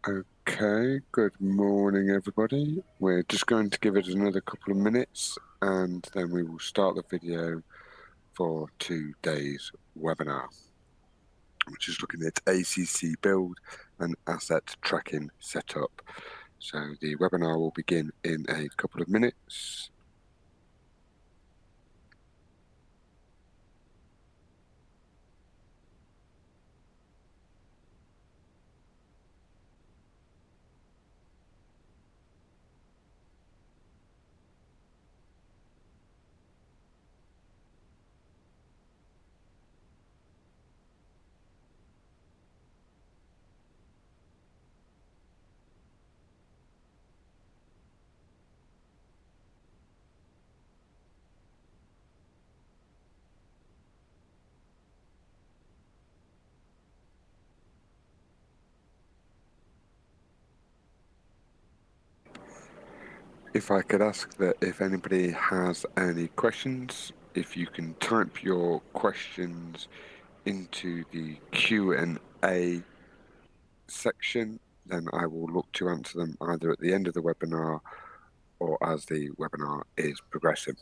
Okay, good morning everybody. We're just going to give it another couple of minutes and then we will start the video for today's webinar, which is looking at ACC build and asset tracking setup. So the webinar will begin in a couple of minutes. If I could ask that if anybody has any questions, if you can type your questions into the Q&A section, then I will look to answer them either at the end of the webinar or as the webinar is progressing.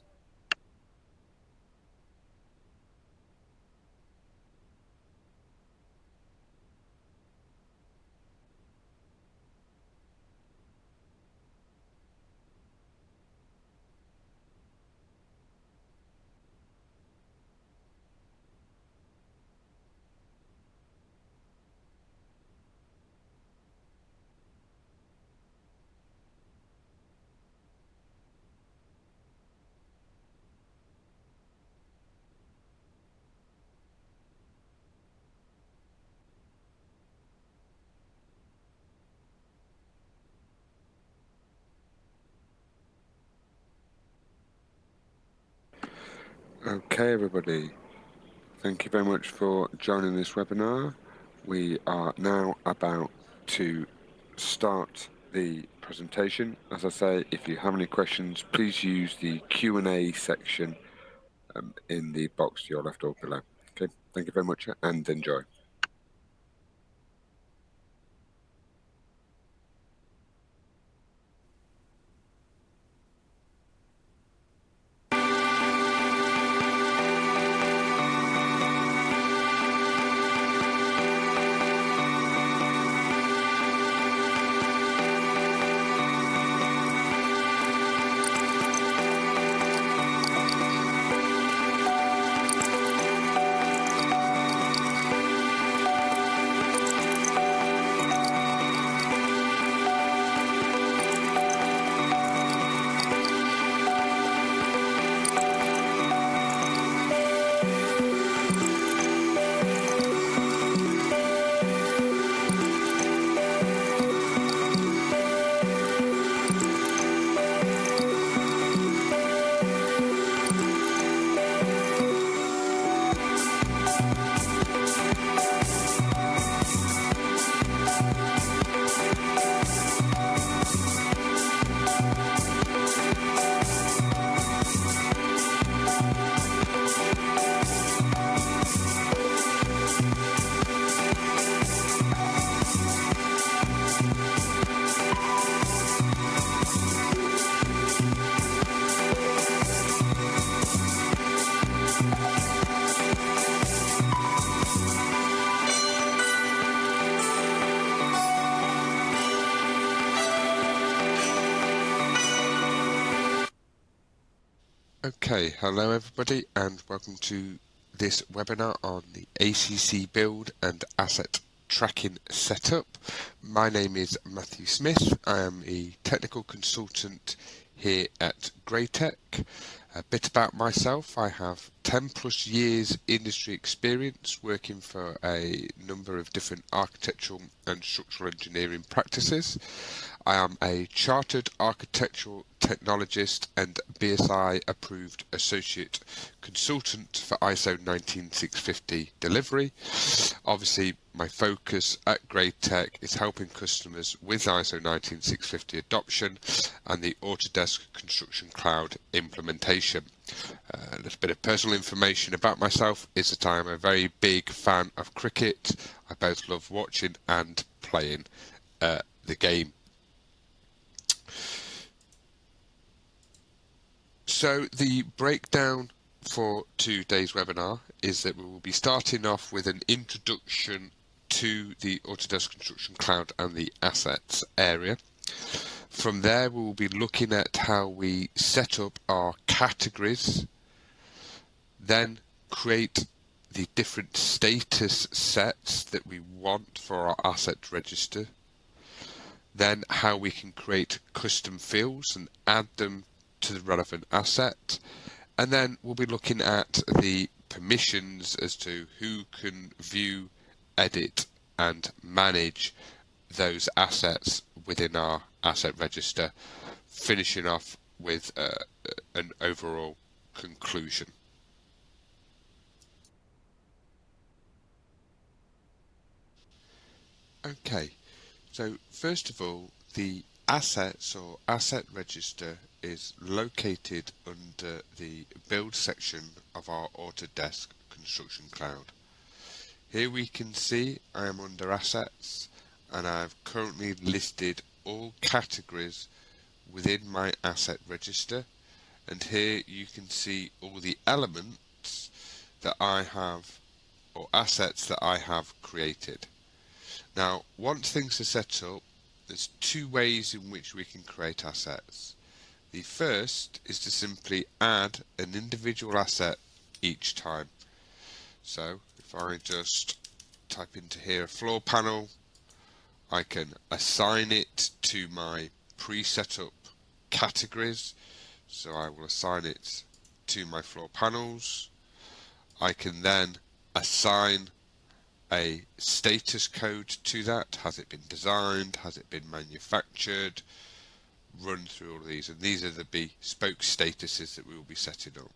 Okay, everybody, thank you very much for joining this webinar. We are now about to start the presentation. As I say, if you have any questions, please use the Q&A section in the box to your left or below. Okay, thank you very much and enjoy. Okay, hello everybody and welcome to this webinar on the ACC build and asset tracking setup. My name is Matthew Smith. I am a technical consultant here at Greytech. A bit about myself: I have 10 plus years industry experience working for a number of different architectural and structural engineering practices. I am a chartered architectural technologist and BSI approved associate consultant for ISO 19650 delivery. Obviously, my focus at Greytech is helping customers with ISO 19650 adoption and the Autodesk Construction Cloud implementation. A little bit of personal information about myself is that I am a very big fan of cricket. I both love watching and playing. the game. So the breakdown for today's webinar is that we will be starting off with an introduction to the Autodesk Construction Cloud and the assets area. From there, we will be looking at how we set up our categories, then create the different status sets that we want for our asset register, then how we can create custom fields and add them to the relevant asset, and then we'll be looking at the permissions as to who can view, edit and manage those assets within our asset register, finishing off with an overall conclusion. Okay, so first of all, the assets or asset register is located under the build section of our Autodesk Construction Cloud. Here we can see I am under assets and I've currently listed all categories within my asset register, and here you can see all the elements that I have or assets that I have created. Now, once things are set up, there's two ways in which we can create assets. The first is to simply add an individual asset each time. So if I just type into here a floor panel, I can assign it to my pre-set up categories. So I will assign it to my floor panels. I can then assign a status code to that. Has it been designed? Has it been manufactured? Run through all of these, and these are the bespoke statuses that we will be setting up.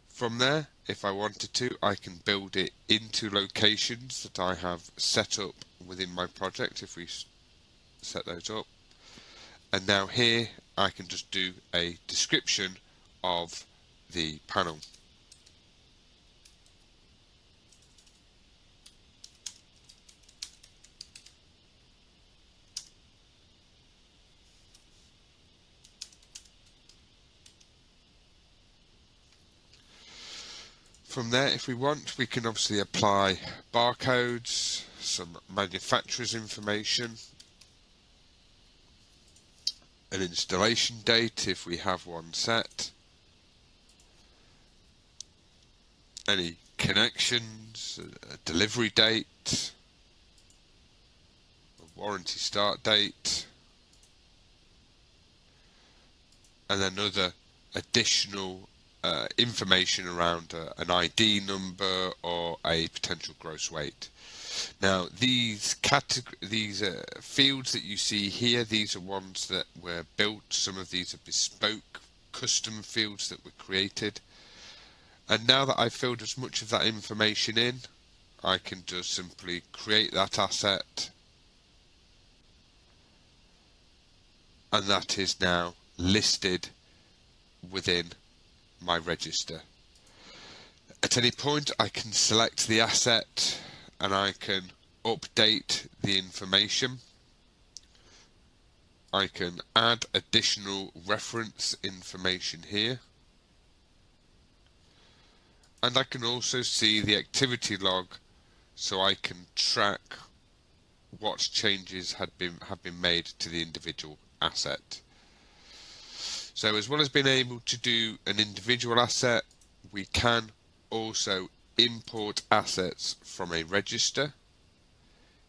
From there, if I wanted to, I can build it into locations that I have set up within my project if we set those up. And now here I can just do a description of the panel. From there, if we want, we can obviously apply barcodes, some manufacturer's information, an installation date if we have one set, any connections, a delivery date, a warranty start date, and then other additional information around an ID number or a potential gross weight. Now these fields that you see here, these are ones that were built. Some of these are bespoke custom fields that were created. And now that I've filled as much of that information in, I can just simply create that asset, and that is now listed within my register. At any point I can select the asset and I can update the information. I can add additional reference information here, and I can also see the activity log, so I can track what changes have been made to the individual asset. So as well as being able to do an individual asset, we can also import assets from a register.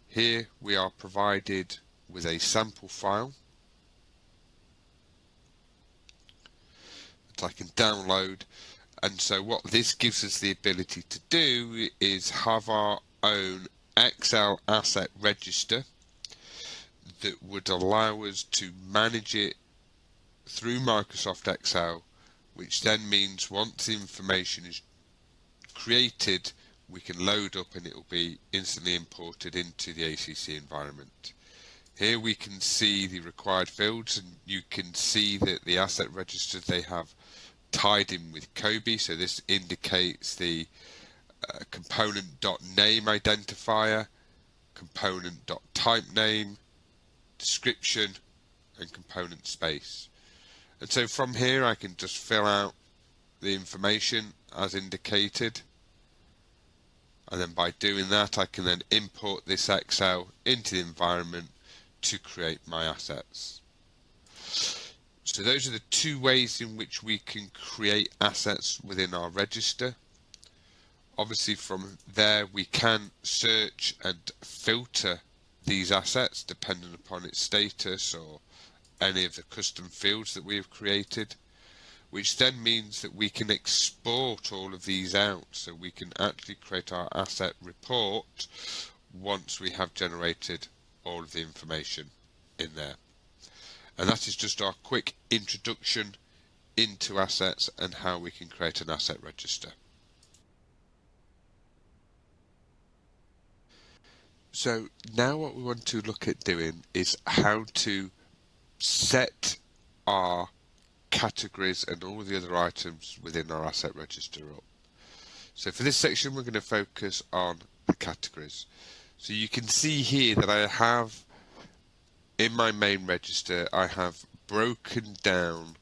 Here we are provided with a sample file that I can download, and so what this gives us the ability to do is have our own Excel asset register that would allow us to manage it through Microsoft Excel, which then means once the information is created, we can load up and it will be instantly imported into the ACC environment. Here we can see the required fields, and you can see that the asset registers, they have tied in with Kobe, so this indicates the component.name identifier, component.type name, description, and component space. And so from here I can just fill out the information as indicated, and then by doing that I can then import this Excel into the environment to create my assets. So those are the two ways in which we can create assets within our register. Obviously from there we can search and filter these assets depending upon its status or any of the custom fields that we have created, which then means that we can export all of these out, so we can actually create our asset report once we have generated all of the information in there. And that is just our quick introduction into assets and how we can create an asset register. So now what we want to look at doing is how to set our categories and all the other items within our asset register up. So for this section we're going to focus on the categories. So you can see here that I have in my main register I have broken down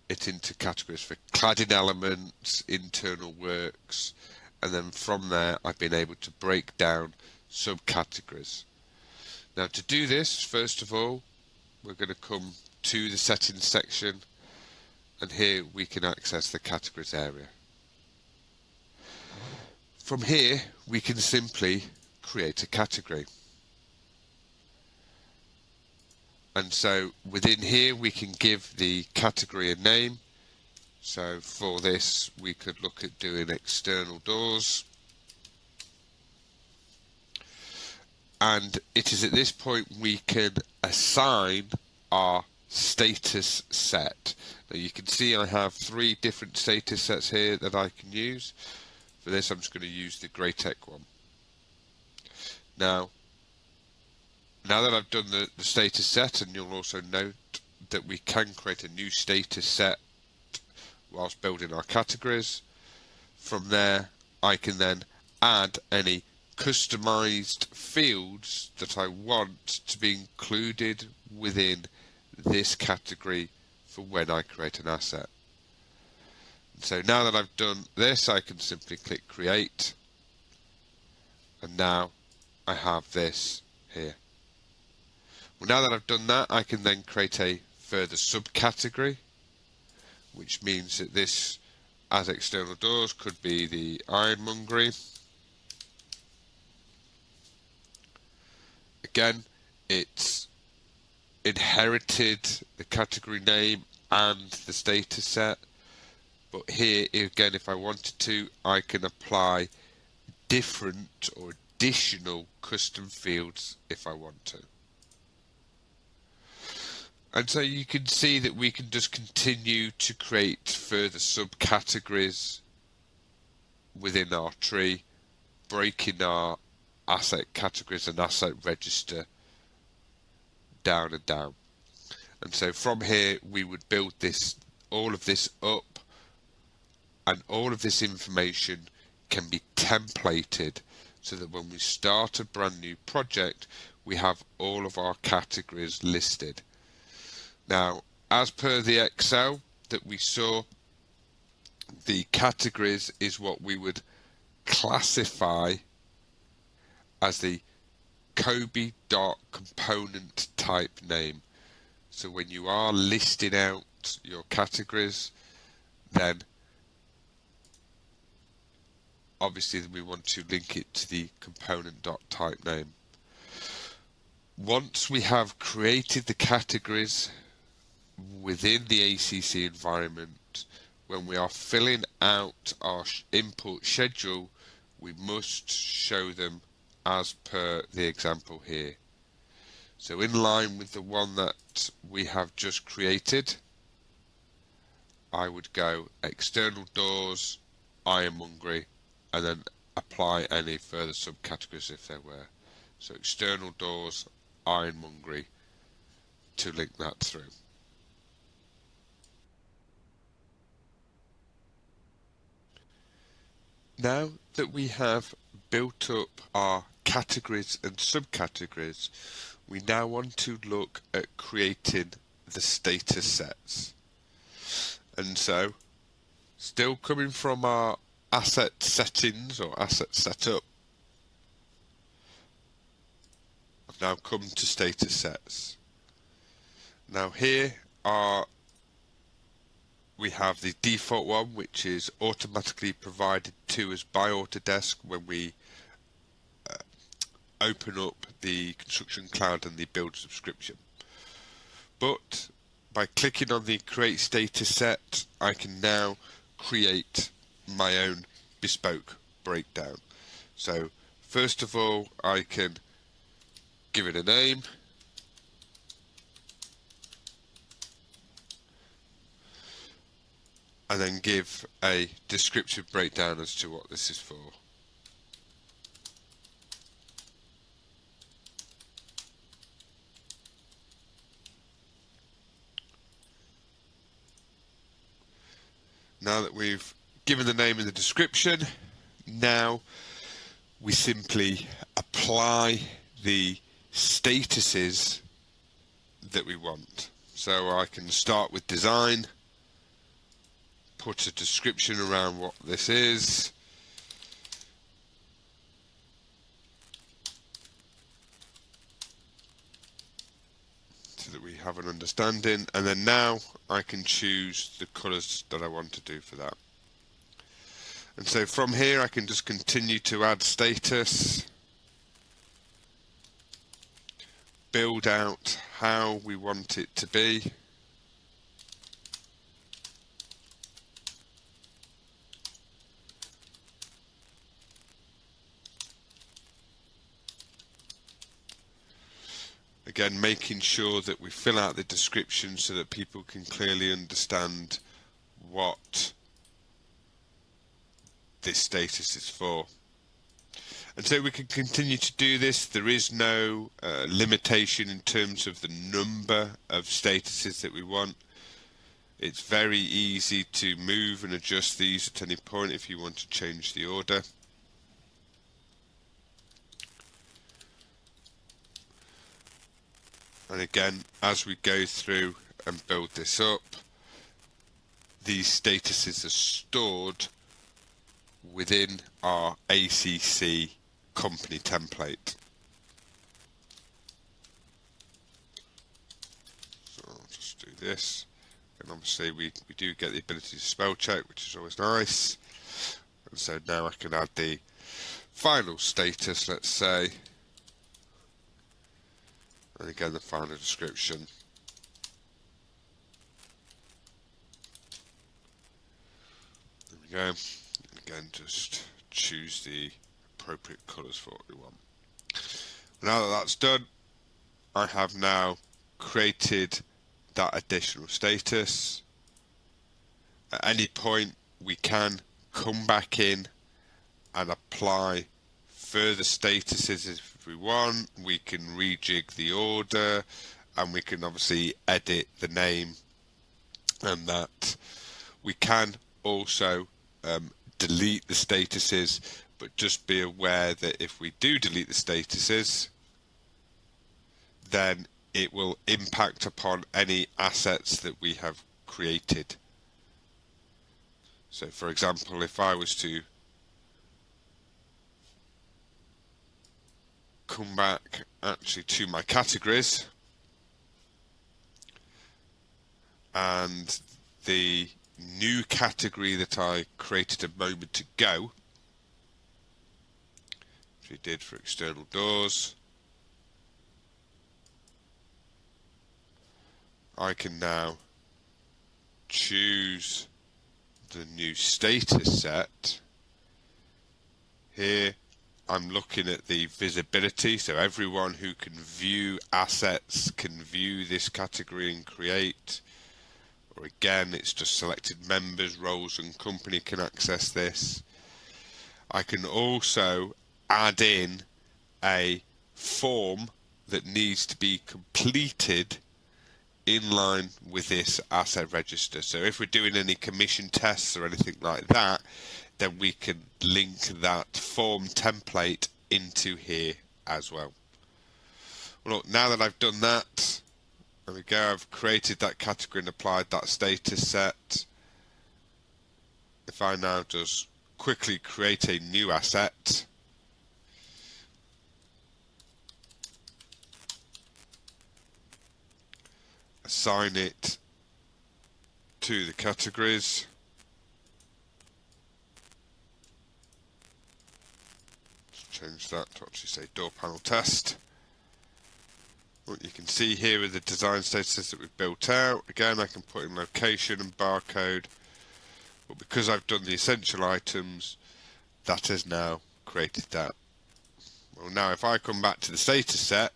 it into categories for cladding elements, internal works, and then from there I've been able to break down subcategories. Now to do this, first of all, we're going to come to the settings section, and here we can access the categories area. From here we can simply create a category. And so within here we can give the category a name. So for this we could look at doing external doors. And it is at this point we can assign our status set. Now you can see I have 3 different status sets here that I can use. For this I'm just going to use the grey tech one. Now that I've done the status set, and you'll also note that we can create a new status set whilst building our categories. From there I can then add any customized fields that I want to be included within this category for when I create an asset. So now that I've done this I can simply click create, and now I have this here. Well, now that I've done that I can then create a further subcategory, which means that this as external doors could be the ironmongery. Again, it's inherited the category name and the status set, but here again if I wanted to I can apply different or additional custom fields if I want to. And so you can see that we can just continue to create further subcategories within our tree, breaking our asset categories and asset register down and down. And so from here we would build all of this up, and all of this information can be templated so that when we start a brand new project we have all of our categories listed. Now, as per the Excel that we saw, the categories is what we would classify as the Kobe.component type name. So when you are listing out your categories, then obviously we want to link it to the component.type name. Once we have created the categories within the ACC environment, when we are filling out our input schedule, we must show them as per the example here. So in line with the one that we have just created, I would go external doors, ironmongery, and then apply any further subcategories if there were. So external doors, ironmongery, to link that through. Now that we have built up our categories and subcategories, we now want to look at creating the status sets. And so, still coming from our asset settings or asset setup, I've now come to status sets. Now here we have the default one, which is automatically provided to us by Autodesk when we open up the Construction Cloud and the Build subscription. But by clicking on the Create Status Set, I can now create my own bespoke breakdown. So first of all, I can give it a name. And then give a descriptive breakdown as to what this is for. Now that we've given the name and the description, now we simply apply the statuses that we want. So I can start with design, put a description around what this is, so that we have an understanding, and then now I can choose the colours that I want to do for that. And so from here I can just continue to add status, build out how we want it to be, again making sure that we fill out the description so that people can clearly understand what this status is for. And so we can continue to do this. There is no limitation in terms of the number of statuses that we want. It's very easy to move and adjust these at any point if you want to change the order. And again, as we go through and build this up, these statuses are stored within our ACC company template. So I'll just do this. And obviously we do get the ability to spell check, which is always nice. And so now I can add the final status, let's say. And again the final description. There we go. Again, just choose the appropriate colours for what we want. Now that that's done, I have now created that additional status. At any point we can come back in and apply further statuses if we want. We can rejig the order, and we can obviously edit the name, and that we can also delete the statuses, but just be aware that if we do delete the statuses, then it will impact upon any assets that we have created. So for example, if I was to come back actually to my categories, and the new category that I created a moment ago, which we did for external doors, I can now choose the new status set. Here I'm looking at the visibility, so everyone who can view assets can view this category and create. Or again, it's just selected members, roles and company can access this. I can also add in a form that needs to be completed in line with this asset register. So if we're doing any commission tests or anything like that, then we can link that form template into here as well. Well, look, now that I've done that, there we go, I've created that category and applied that status set. If I now just quickly create a new asset, assign it to the categories, change that to actually say door panel test. What you can see here are the design statuses that we've built out. Again, I can put in location and barcode, but because I've done the essential items, that has now created that. Well, now if I come back to the status set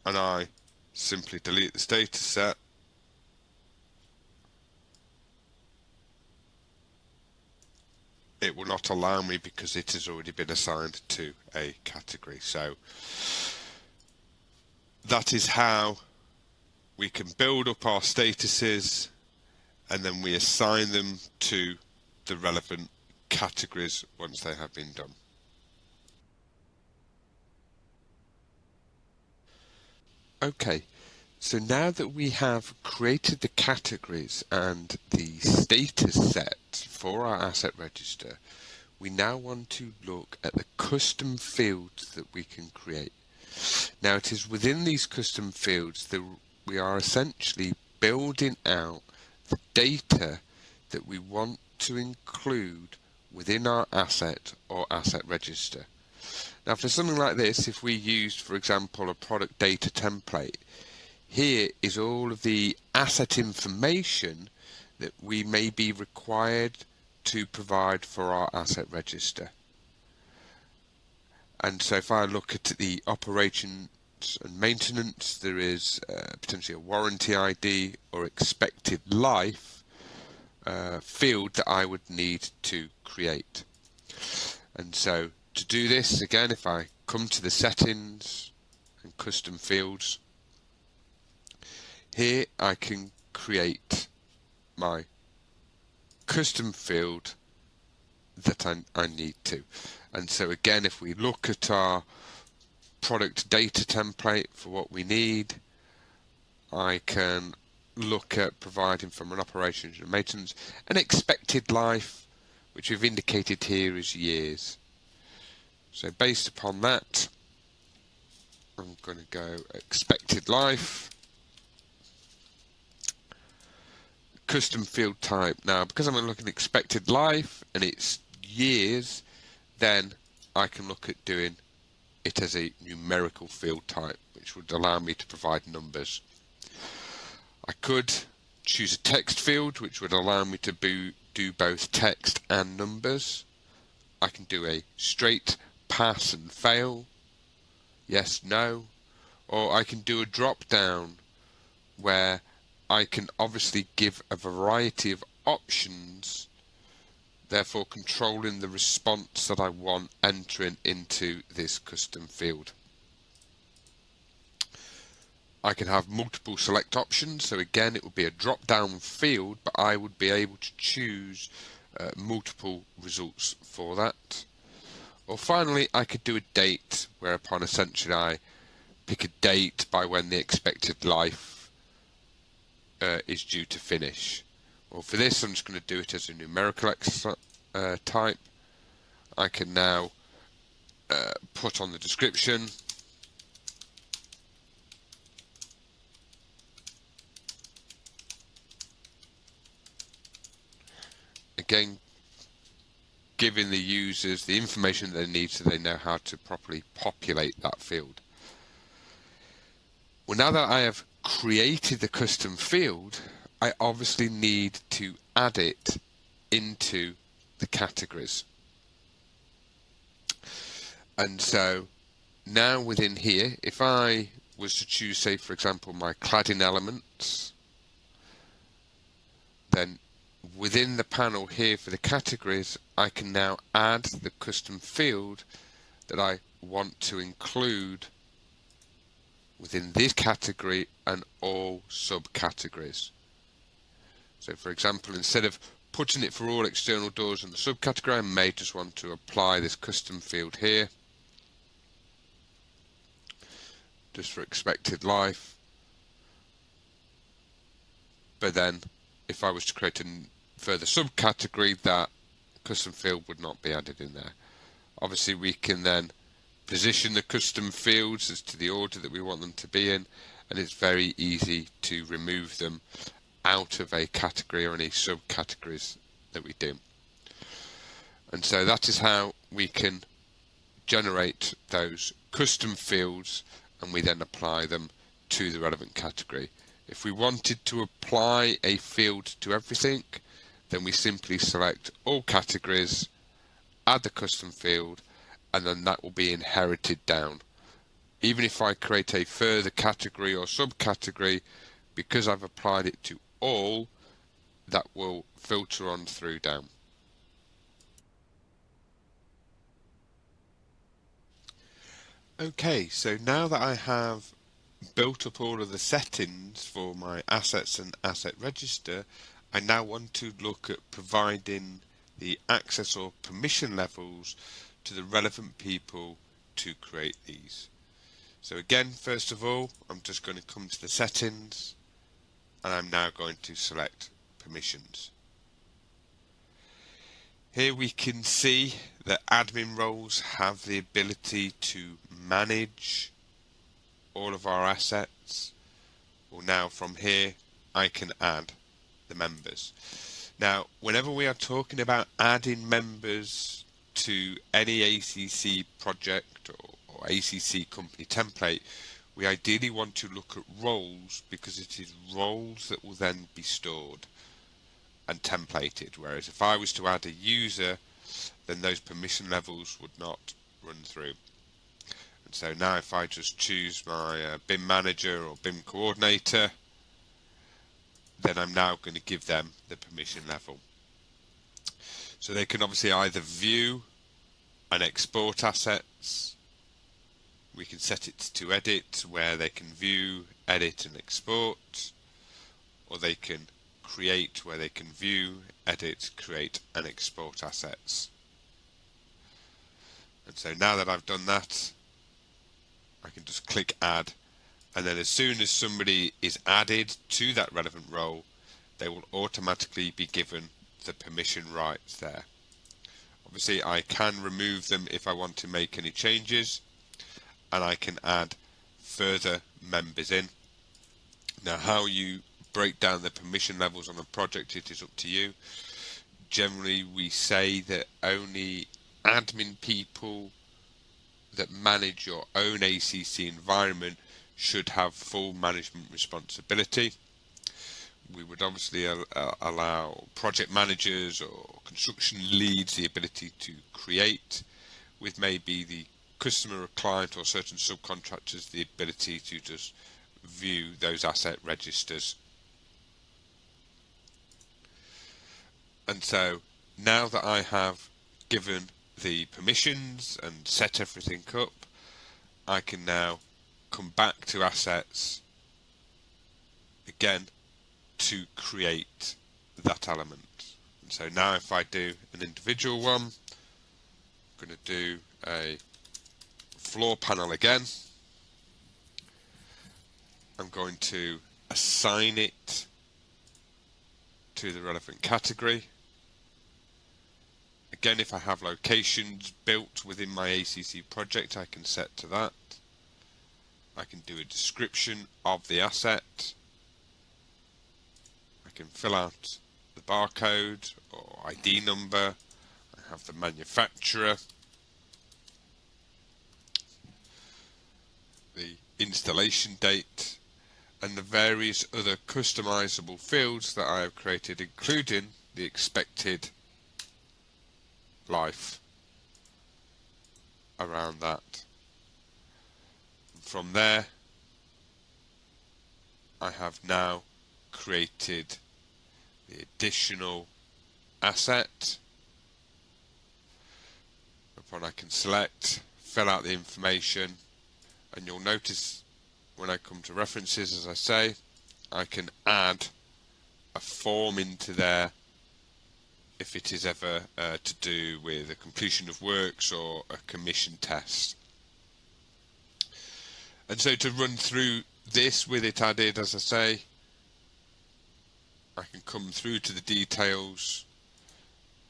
and I simply delete the status set, it will not allow me because it has already been assigned to a category. So that is how we can build up our statuses and then we assign them to the relevant categories once they have been done. Okay, so now that we have created the categories and the status set for our asset register, we now want to look at the custom fields that we can create. Now it is within these custom fields that we are essentially building out the data that we want to include within our asset or asset register. Now for something like this, if we used, for example, a product data template, here is all of the asset information that we may be required to provide for our asset register. And so if I look at the operations and maintenance, there is potentially a warranty ID or expected life field that I would need to create. And so to do this, again, if I come to the settings and custom fields, here I can create my custom field that I need to. And so again, if we look at our product data template for what we need, I can look at providing from an operations and maintenance an expected life, which we've indicated here as years. So based upon that, I'm going to go expected life, custom field type. Now because I'm looking at expected life and it's years, then I can look at doing it as a numerical field type, which would allow me to provide numbers. I could choose a text field, which would allow me to do both text and numbers. I can do a straight pass and fail, yes, no, or I can do a drop down where I can obviously give a variety of options, therefore controlling the response that I want entering into this custom field. I can have multiple select options, so again it would be a drop down field, but I would be able to choose multiple results for that. Or finally, I could do a date, whereupon essentially I pick a date by when the expected life is due to finish. Well, for this I'm just going to do it as a numerical type. I can now put on the description, again giving the users the information they need so they know how to properly populate that field. Well, now that I have created the custom field, I obviously need to add it into the categories. And so now within here, if I was to choose, say for example, my cladding elements, then within the panel here for the categories, I can now add the custom field that I want to include within this category and all subcategories. So for example, instead of putting it for all external doors in the subcategory, I may just want to apply this custom field here, just for expected life. But then if I was to create a further subcategory, that custom field would not be added in there. Obviously we can then position the custom fields as to the order that we want them to be in, and it's very easy to remove them out of a category or any subcategories that we do. And so that is how we can generate those custom fields, and we then apply them to the relevant category. If we wanted to apply a field to everything, then we simply select all categories, add the custom field, and then that will be inherited down. Even if I create a further category or subcategory, because I've applied it to all, that will filter on through down. Okay, so now that I have built up all of the settings for my assets and asset register, I now want to look at providing the access or permission levels to the relevant people to create these. So again, first of all, I'm just going to come to the settings, and I'm now going to select permissions. Here we can see that admin roles have the ability to manage all of our assets. Well, now from here I can add the members. Now whenever we are talking about adding members to any ACC project or ACC company template, we ideally want to look at roles, because it is roles that will then be stored and templated, whereas if I was to add a user, then those permission levels would not run through. And so now if I just choose my BIM manager or BIM coordinator, then I'm now going to give them the permission level. So they can obviously either view and export assets. We can set it to edit, where they can view, edit and export, or they can create, where they can view, edit, create and export assets. And so now that I've done that, I can just click add, and then as soon as somebody is added to that relevant role, they will automatically be given the permission rights there. Obviously I can remove them if I want to make any changes, and I can add further members in. Now how you break down the permission levels on a project, it is up to you. Generally we say that only admin people that manage your own ACC environment should have full management responsibility. We would obviously allow project managers or construction leads the ability to create, with maybe the customer or client or certain subcontractors the ability to just view those asset registers. And so now that I have given the permissions and set everything up, I can now come back to assets again to create that element. And so now if I do an individual one, I'm going to do a floor panel again. I'm going to assign it to the relevant category. Again, if I have locations built within my ACC project, I can set to that. I can do a description of the asset. I can fill out the barcode or ID number. I have the manufacturer, the installation date, and the various other customizable fields that I have created, including the expected life around that. From there, I have now created the additional asset. Upon I can select, fill out the information, and you'll notice when I come to references, as I say, I can add a form into there if it is ever to do with a completion of works or a commission test. And so to run through this with it added, as I say, I can come through to the details,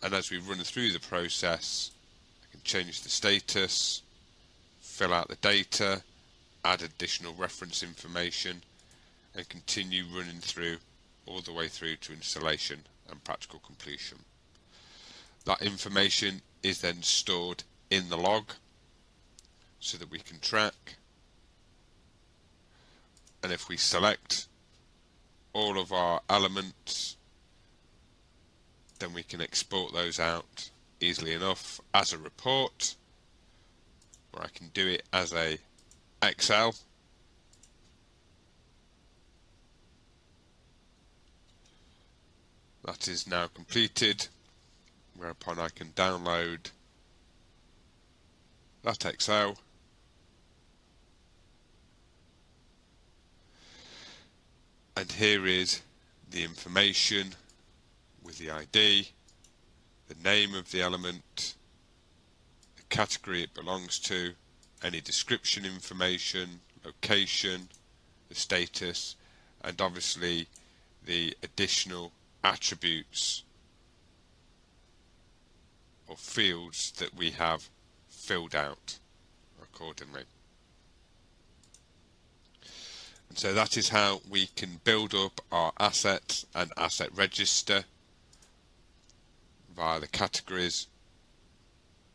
and as we run through the process, I can change the status, fill out the data, add additional reference information, and continue running through all the way through to installation and practical completion. That information is then stored in the log so that we can track, and if we select all of our elements, then we can export those out easily enough as a report, or I can do it as a Excel. That is now completed, whereupon I can download that Excel and here is the information with the ID, the name of the element, the category it belongs to, any description information, location, the status, and obviously the additional attributes or fields that we have filled out accordingly. And so that is how we can build up our asset and asset register via the categories,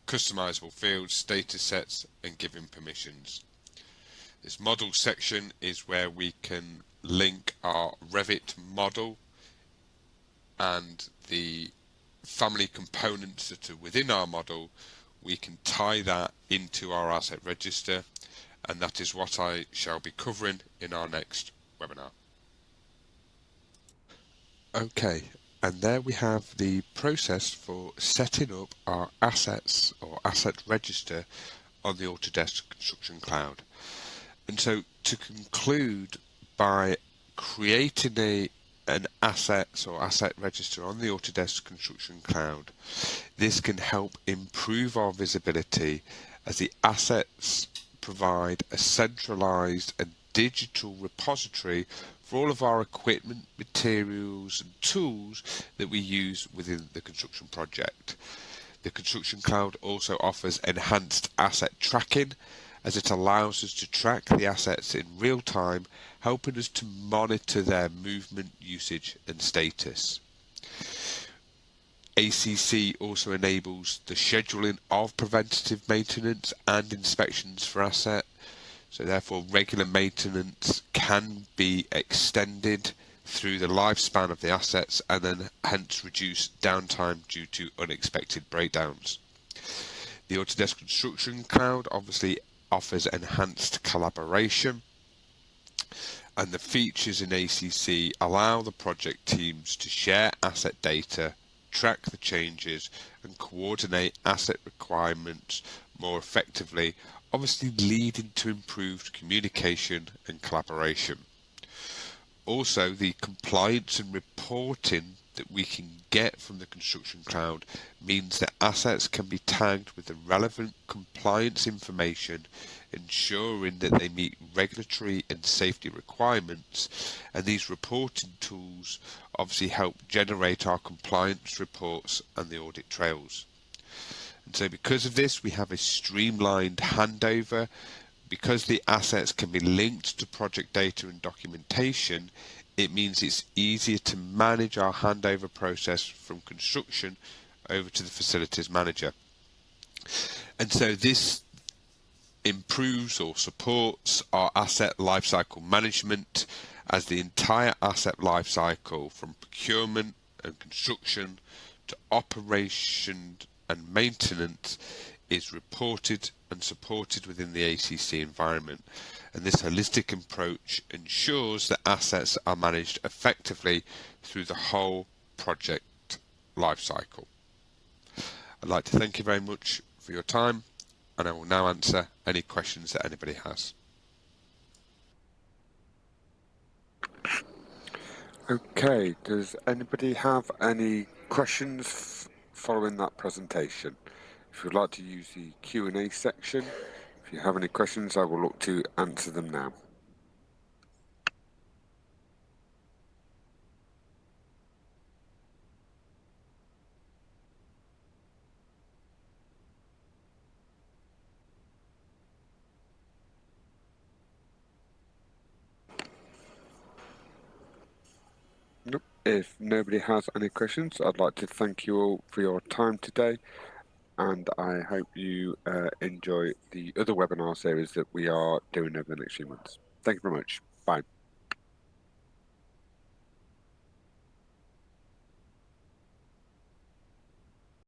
customizable fields, status sets, and giving permissions. This model section is where we can link our Revit model and the family components that are within our model. We can tie that into our asset register, and that is what I shall be covering in our next webinar. Okay, and there we have the process for setting up our assets or asset register on the Autodesk Construction Cloud. And so to conclude, by creating an assets or asset register on the Autodesk Construction Cloud, this can help improve our visibility as the assets provide a centralized and digital repository for all of our equipment, materials and tools that we use within the construction project. The Construction Cloud also offers enhanced asset tracking, as it allows us to track the assets in real time, helping us to monitor their movement, usage and status. ACC also enables the scheduling of preventative maintenance and inspections for asset, so therefore regular maintenance can be extended through the lifespan of the assets and then hence reduce downtime due to unexpected breakdowns. The Autodesk Construction Cloud obviously offers enhanced collaboration, and the features in ACC allow the project teams to share asset data, track the changes and coordinate asset requirements more effectively, obviously leading to improved communication and collaboration. Also, the compliance and reporting that we can get from the Construction Cloud means that assets can be tagged with the relevant compliance information, ensuring that they meet regulatory and safety requirements, and these reporting tools obviously help generate our compliance reports and the audit trails. And so because of this, we have a streamlined handover. Because the assets can be linked to project data and documentation, it means it's easier to manage our handover process from construction over to the facilities manager. And so this improves or supports our asset lifecycle management, as the entire asset lifecycle from procurement and construction to operation and maintenance is reported and supported within the ACC environment, and this holistic approach ensures that assets are managed effectively through the whole project lifecycle. I'd like to thank you very much for your time, and I will now answer any questions that anybody has. Okay, does anybody have any questions following that presentation. If you'd like to use the Q&A section, if you have any questions, I will look to answer them now. Nope. If nobody has any questions, I'd like to thank you all for your time today, and I hope you enjoy the other webinar series that we are doing over the next few months. Thank you very much. Bye.